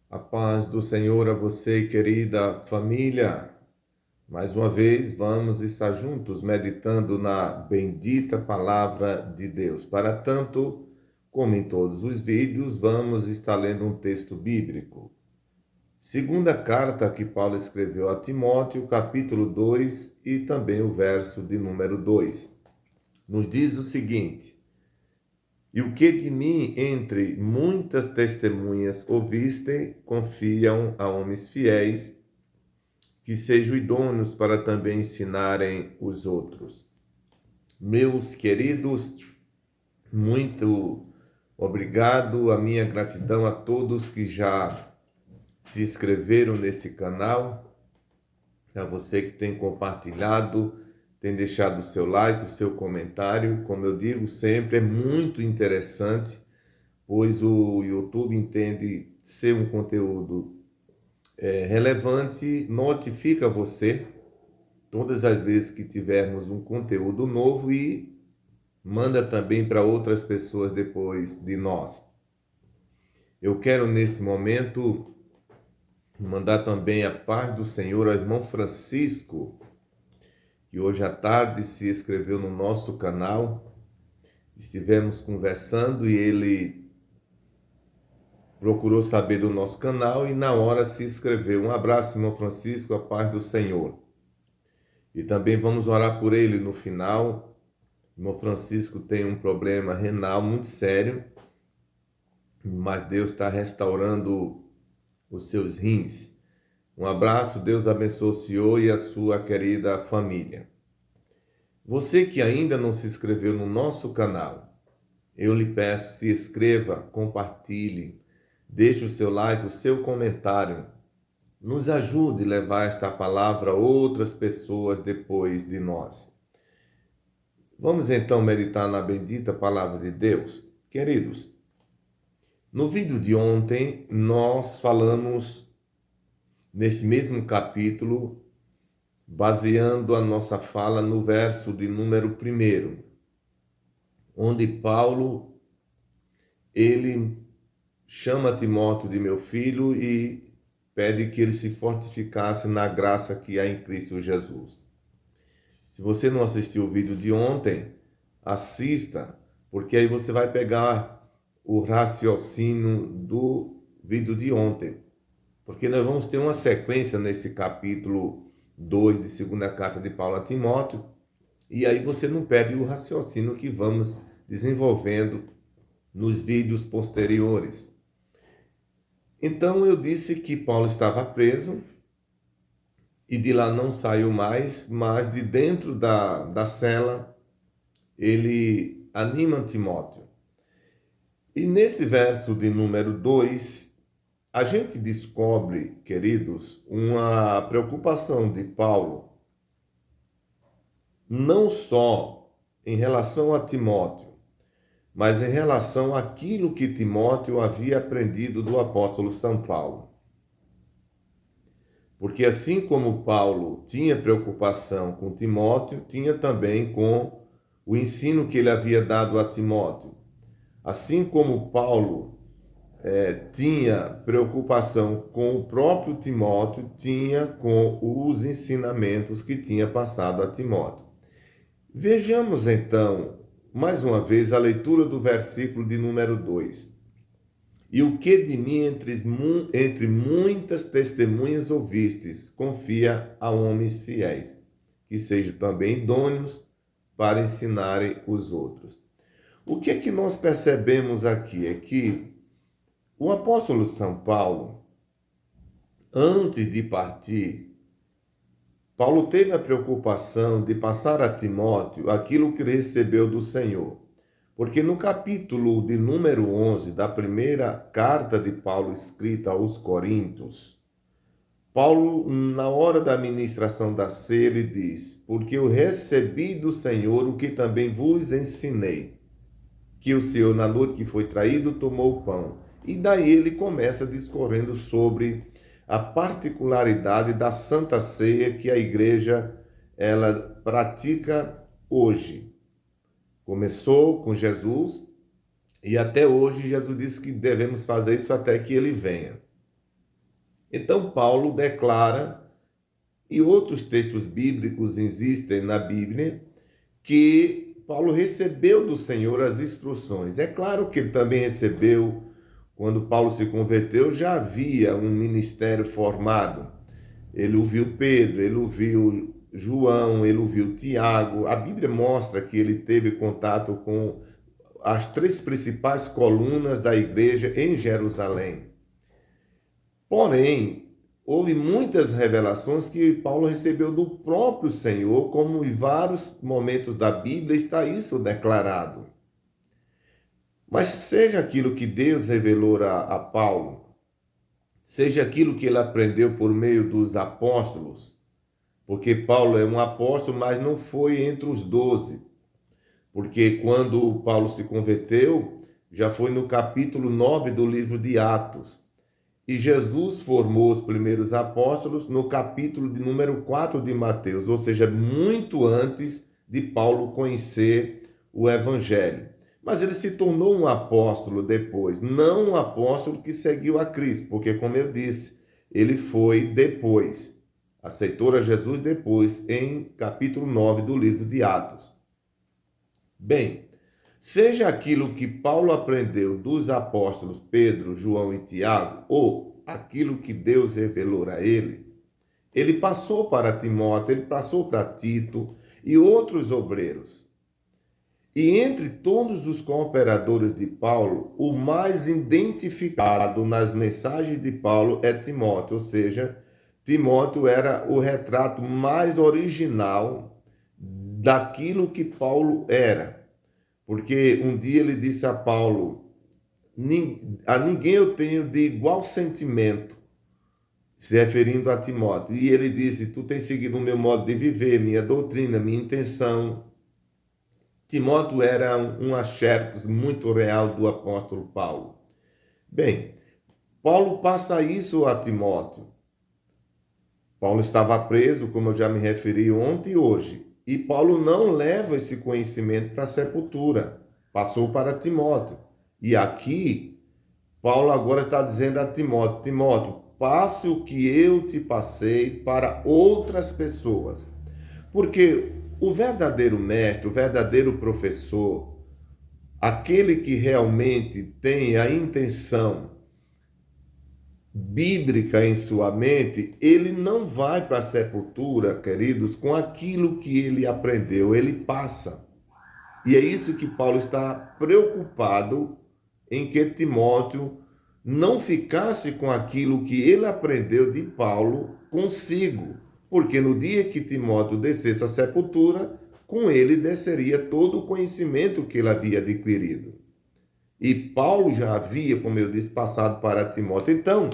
A paz do Senhor a você, querida família. Mais uma vez, vamos estar juntos meditando na bendita palavra de Deus. Para tanto, como em todos os vídeos, vamos estar lendo um texto bíblico. Segunda carta que Paulo escreveu a Timóteo, capítulo 2 e também o verso de número 2. Nos diz o seguinte: E o que de mim, entre muitas testemunhas ouviste, confiam a homens fiéis, que sejam idôneos para também ensinarem os outros. Meus queridos, muito obrigado, a minha gratidão a todos que já se inscreveram nesse canal, a você que tem compartilhado, tem deixado o seu like, o seu comentário. Como eu digo sempre, é muito interessante, pois o YouTube entende ser um conteúdo relevante, notifica você todas as vezes que tivermos um conteúdo novo e manda também para outras pessoas depois de nós. Eu quero neste momento mandar também a paz do Senhor ao irmão Francisco, que hoje à tarde se inscreveu no nosso canal. Estivemos conversando e ele procurou saber do nosso canal e na hora se inscreveu. Um abraço, irmão Francisco, a paz do Senhor. E também vamos orar por ele no final. O irmão Francisco tem um problema renal muito sério, mas Deus está restaurando os seus rins. Um abraço, Deus abençoe o senhor e a sua querida família. Você que ainda não se inscreveu no nosso canal, eu lhe peço, se inscreva, compartilhe, deixe o seu like, o seu comentário. Nos ajude a levar esta palavra a outras pessoas depois de nós. Vamos então meditar na bendita palavra de Deus. Queridos, no vídeo de ontem nós falamos neste mesmo capítulo, baseando a nossa fala no verso de número 1, onde Paulo, ele chama Timóteo de meu filho e pede que ele se fortificasse na graça que há em Cristo Jesus. Se você não assistiu o vídeo de ontem, assista, porque aí você vai pegar o raciocínio do vídeo de ontem. Porque nós vamos ter uma sequência nesse capítulo 2 de segunda carta de Paulo a Timóteo, e aí você não perde o raciocínio que vamos desenvolvendo nos vídeos posteriores. Então eu disse que Paulo estava preso, e de lá não saiu mais, mas de dentro da cela ele anima Timóteo. E nesse verso de número 2, a gente descobre, queridos, uma preocupação de Paulo, não só em relação a Timóteo, mas em relação àquilo que Timóteo havia aprendido do apóstolo São Paulo. Porque assim como Paulo tinha preocupação com Timóteo, tinha também com o ensino que ele havia dado a Timóteo. Assim como Paulo tinha preocupação com o próprio Timóteo, tinha com os ensinamentos que tinha passado a Timóteo. Vejamos então, mais uma vez, a leitura do versículo de número 2. E o que de mim entre muitas testemunhas ouvistes, confia a homens fiéis, que sejam também idôneos para ensinarem os outros. O que é que nós percebemos aqui? É que o apóstolo São Paulo, antes de partir, Paulo teve a preocupação de passar a Timóteo aquilo que ele recebeu do Senhor. Porque no capítulo de número 11 da primeira carta de Paulo escrita aos Coríntios, Paulo, na hora da ministração da ceia, ele diz: Porque eu recebi do Senhor o que também vos ensinei, que o Senhor, na noite que foi traído, tomou o pão. E daí ele começa discorrendo sobre a particularidade da Santa Ceia que a igreja ela pratica hoje. Começou com Jesus e até hoje Jesus disse que devemos fazer isso até que ele venha. Então Paulo declara, e outros textos bíblicos existem na Bíblia, que Paulo recebeu do Senhor as instruções. É claro que ele também recebeu, quando Paulo se converteu, já havia um ministério formado. Ele ouviu Pedro, ele ouviu João, ele ouviu Tiago. A Bíblia mostra que ele teve contato com as três principais colunas da igreja em Jerusalém. Porém, houve muitas revelações que Paulo recebeu do próprio Senhor, como em vários momentos da Bíblia está isso declarado. Mas seja aquilo que Deus revelou a Paulo, seja aquilo que ele aprendeu por meio dos apóstolos, porque Paulo é um apóstolo, mas não foi entre os 12, porque quando Paulo se converteu, já foi no capítulo 9 do livro de Atos. E Jesus formou os primeiros apóstolos no capítulo de número 4 de Mateus, ou seja, muito antes de Paulo conhecer o Evangelho. Mas ele se tornou um apóstolo depois, não um apóstolo que seguiu a Cristo, porque, como eu disse, ele foi depois, aceitou a Jesus depois, em capítulo 9 do livro de Atos. Bem, seja aquilo que Paulo aprendeu dos apóstolos Pedro, João e Tiago, ou aquilo que Deus revelou a ele passou para Timóteo, ele passou para Tito e outros obreiros. E entre todos os cooperadores de Paulo, o mais identificado nas mensagens de Paulo é Timóteo, ou seja, Timóteo era o retrato mais original daquilo que Paulo era. Porque um dia ele disse a Paulo, a ninguém eu tenho de igual sentimento, se referindo a Timóteo. E ele disse, tu tens seguido o meu modo de viver, minha doutrina, minha intenção. Timóteo era um axéricos muito real do apóstolo Paulo. Bem, Paulo passa isso a Timóteo. Paulo estava preso, como eu já me referi ontem e hoje. E Paulo não leva esse conhecimento para a sepultura. Passou para Timóteo. E aqui, Paulo agora está dizendo a Timóteo, Timóteo, passe o que eu te passei para outras pessoas. Porque o verdadeiro mestre, o verdadeiro professor, aquele que realmente tem a intenção bíblica em sua mente, ele não vai para a sepultura, queridos, com aquilo que ele aprendeu, ele passa. E é isso que Paulo está preocupado em que Timóteo não ficasse com aquilo que ele aprendeu de Paulo consigo, porque no dia que Timóteo descesse à sepultura, com ele desceria todo o conhecimento que ele havia adquirido. E Paulo já havia, como eu disse, passado para Timóteo. Então,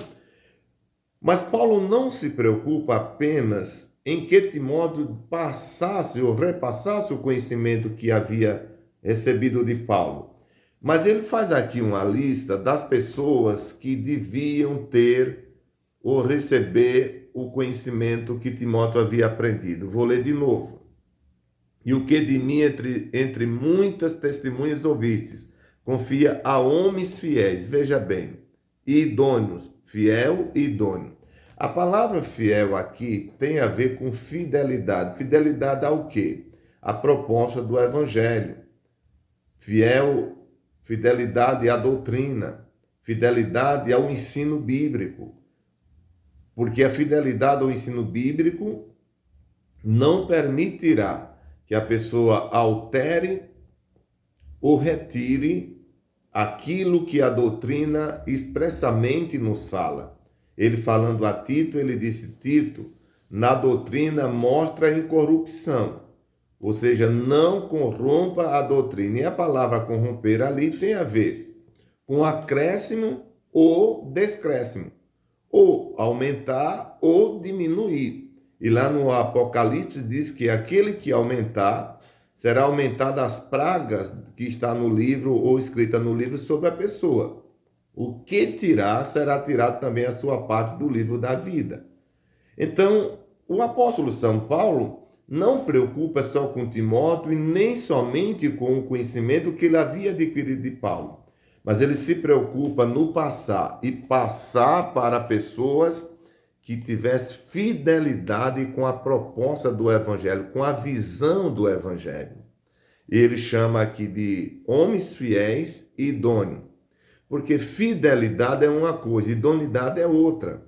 mas Paulo não se preocupa apenas em que Timóteo passasse ou repassasse o conhecimento que havia recebido de Paulo. Mas ele faz aqui uma lista das pessoas que deviam ter ou receber o conhecimento que Timóteo havia aprendido. Vou ler de novo. E o que de mim entre muitas testemunhas ouvistes, confia a homens fiéis, veja bem, e idôneos, fiel e idôneo. A palavra fiel aqui tem a ver com fidelidade. Fidelidade ao quê? A proposta do evangelho. Fidelidade à doutrina, fidelidade ao ensino bíblico. Porque a fidelidade ao ensino bíblico não permitirá que a pessoa altere ou retire aquilo que a doutrina expressamente nos fala. Ele falando a Tito, ele disse, Tito, na doutrina mostra a incorrupção, ou seja, não corrompa a doutrina. E a palavra corromper ali tem a ver com acréscimo ou descréscimo, ou aumentar ou diminuir. E lá no Apocalipse diz que aquele que aumentar, será aumentada as pragas que está no livro ou escrita no livro sobre a pessoa. O que tirar, será tirado também a sua parte do livro da vida. Então, o apóstolo São Paulo não preocupa só com Timóteo e nem somente com o conhecimento que ele havia adquirido de Paulo, mas ele se preocupa no passar e passar para pessoas que tivesse fidelidade com a proposta do Evangelho, com a visão do Evangelho. Ele chama aqui de homens fiéis e idôneos, porque fidelidade é uma coisa, idoneidade é outra.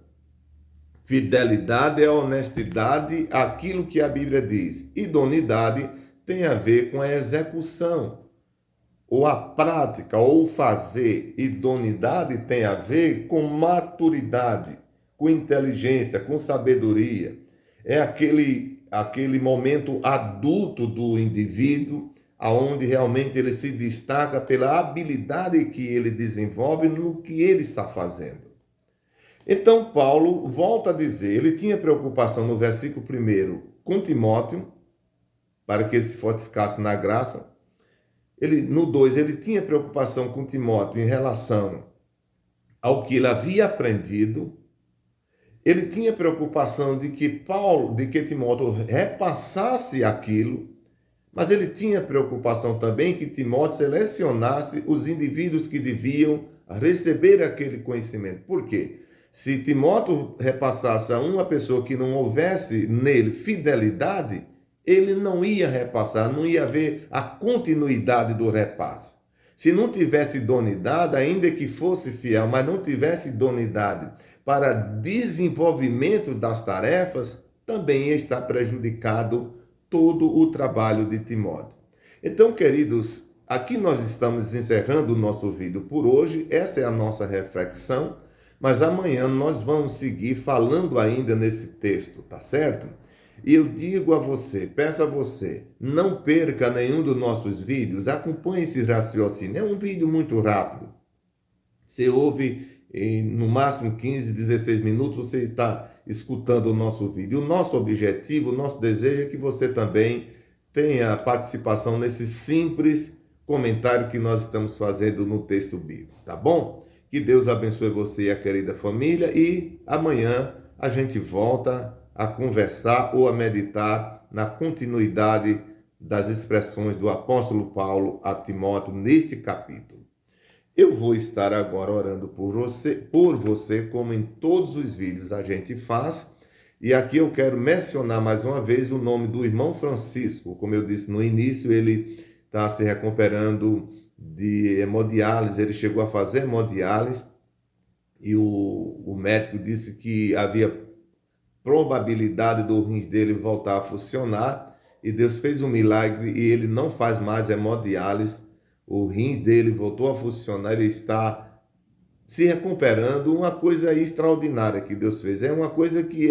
Fidelidade é honestidade, aquilo que a Bíblia diz. Idoneidade tem a ver com a execução, ou a prática, ou o fazer. Idoneidade tem a ver com maturidade, com inteligência, com sabedoria. É aquele momento adulto do indivíduo, aonde realmente ele se destaca pela habilidade que ele desenvolve no que ele está fazendo. Então Paulo volta a dizer, ele tinha preocupação no versículo 1 com Timóteo, para que ele se fortificasse na graça. No 2, ele tinha preocupação com Timóteo em relação ao que ele havia aprendido. Ele tinha preocupação de que Timóteo repassasse aquilo, mas ele tinha preocupação também que Timóteo selecionasse os indivíduos que deviam receber aquele conhecimento. Por quê? Se Timóteo repassasse a uma pessoa que não houvesse nele fidelidade, ele não ia repassar, não ia haver a continuidade do repasse. Se não tivesse idoneidade, ainda que fosse fiel, mas não tivesse idoneidade para desenvolvimento das tarefas, também está prejudicado todo o trabalho de Timóteo. Então, queridos, aqui nós estamos encerrando o nosso vídeo por hoje. Essa é a nossa reflexão, mas amanhã nós vamos seguir falando ainda nesse texto, tá certo? E eu digo a você, peço a você, não perca nenhum dos nossos vídeos, acompanhe esse raciocínio. É um vídeo muito rápido. Você ouve no máximo 15, 16 minutos, você está escutando o nosso vídeo. O nosso objetivo, o nosso desejo é que você também tenha participação nesse simples comentário que nós estamos fazendo no texto bíblico, tá bom? Que Deus abençoe você e a querida família, e amanhã a gente volta a conversar ou a meditar na continuidade das expressões do apóstolo Paulo a Timóteo neste capítulo. Eu vou estar agora orando por você, como em todos os vídeos a gente faz, e aqui eu quero mencionar mais uma vez o nome do irmão Francisco. Como eu disse no início, ele está se recuperando de hemodiálise, ele chegou a fazer hemodiálise, e o médico disse que havia probabilidade do rins dele voltar a funcionar, e Deus fez um milagre e ele não faz mais hemodiálise. O rins dele voltou a funcionar, ele está se recuperando. Uma coisa extraordinária que Deus fez. É uma coisa que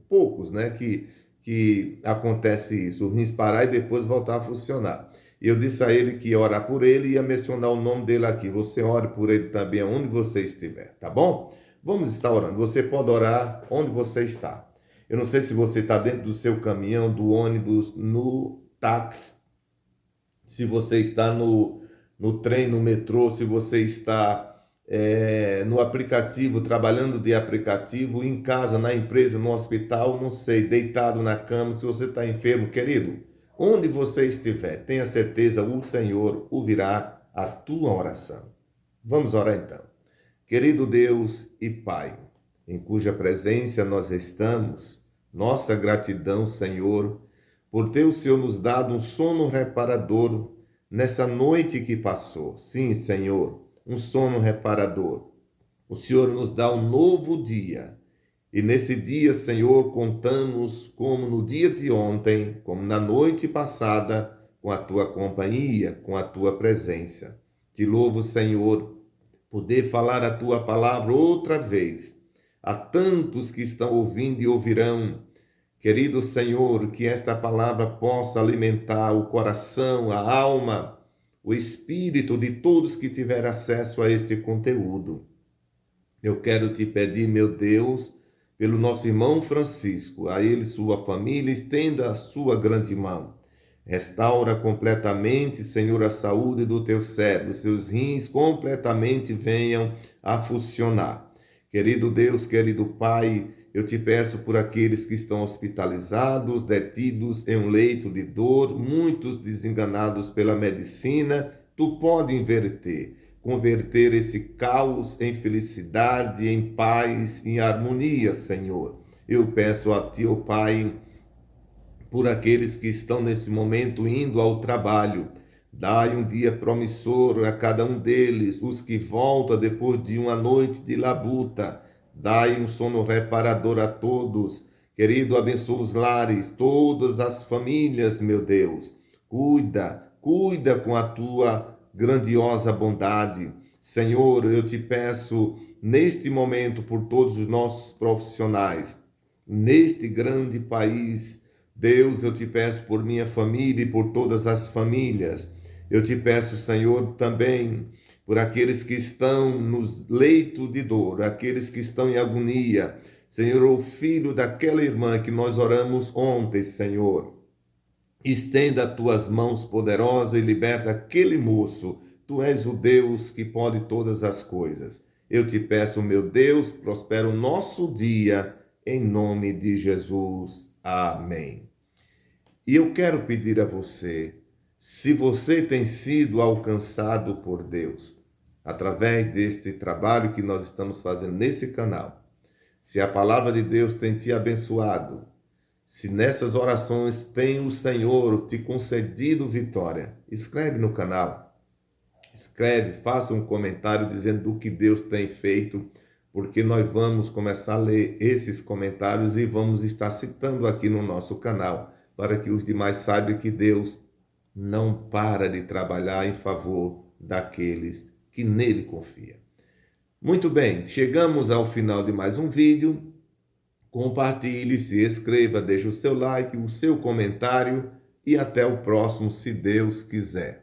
poucos, né, que acontece isso, o rins parar e depois voltar a funcionar. E eu disse a ele que ia orar por ele e ia mencionar o nome dele aqui. Você ore por ele também, onde você estiver, tá bom? Vamos estar orando. Você pode orar onde você está. Eu não sei se você está dentro do seu caminhão, do ônibus, no táxi, se você está no trem, no metrô, se você está no aplicativo, trabalhando de aplicativo, em casa, na empresa, no hospital, não sei, deitado na cama, se você está enfermo, querido, onde você estiver, tenha certeza, o Senhor ouvirá a tua oração. Vamos orar então. Querido Deus e Pai, em cuja presença nós estamos, nossa gratidão, Senhor, por ter o Senhor nos dado um sono reparador nessa noite que passou. Sim, Senhor, um sono reparador. O Senhor nos dá um novo dia. E nesse dia, Senhor, contamos como no dia de ontem, como na noite passada, com a Tua companhia, com a Tua presença. Te louvo, Senhor, poder falar a Tua palavra outra vez. Há tantos que estão ouvindo e ouvirão. Querido Senhor, que esta palavra possa alimentar o coração, a alma, o espírito de todos que tiverem acesso a este conteúdo. Eu quero te pedir, meu Deus, pelo nosso irmão Francisco, a ele e sua família, estenda a sua grande mão. Restaura completamente, Senhor, a saúde do teu servo, seus rins completamente venham a funcionar. Querido Deus, querido Pai, eu te peço por aqueles que estão hospitalizados, detidos em um leito de dor, muitos desenganados pela medicina, tu pode inverter. converter esse caos em felicidade, em paz, em harmonia, Senhor. Eu peço a Ti, ó Pai, por aqueles que estão nesse momento indo ao trabalho. Dai um dia promissor a cada um deles, os que voltam depois de uma noite de labuta. Dai um sono reparador a todos. Querido, abençoa os lares, todas as famílias, meu Deus. Cuida com a tua grandiosa bondade. Senhor, eu te peço neste momento por todos os nossos profissionais, neste grande país. Deus, eu te peço por minha família e por todas as famílias. Eu te peço, Senhor, também por aqueles que estão nos leitos de dor, aqueles que estão em agonia. Senhor, o filho daquela irmã que nós oramos ontem, Senhor, estenda as tuas mãos poderosas e liberta aquele moço. Tu és o Deus que pode todas as coisas. Eu te peço, meu Deus, prospera o nosso dia, em nome de Jesus. Amém. E eu quero pedir a você, se você tem sido alcançado por Deus, através deste trabalho que nós estamos fazendo nesse canal, se a palavra de Deus tem te abençoado, se nessas orações tem o Senhor te concedido vitória, escreve no canal, faça um comentário dizendo do que Deus tem feito, porque nós vamos começar a ler esses comentários e vamos estar citando aqui no nosso canal, para que os demais saibam que Deus não para de trabalhar em favor daqueles que nele confiam. Muito bem, chegamos ao final de mais um vídeo. Compartilhe, se inscreva, deixe o seu like, o seu comentário e até o próximo, se Deus quiser.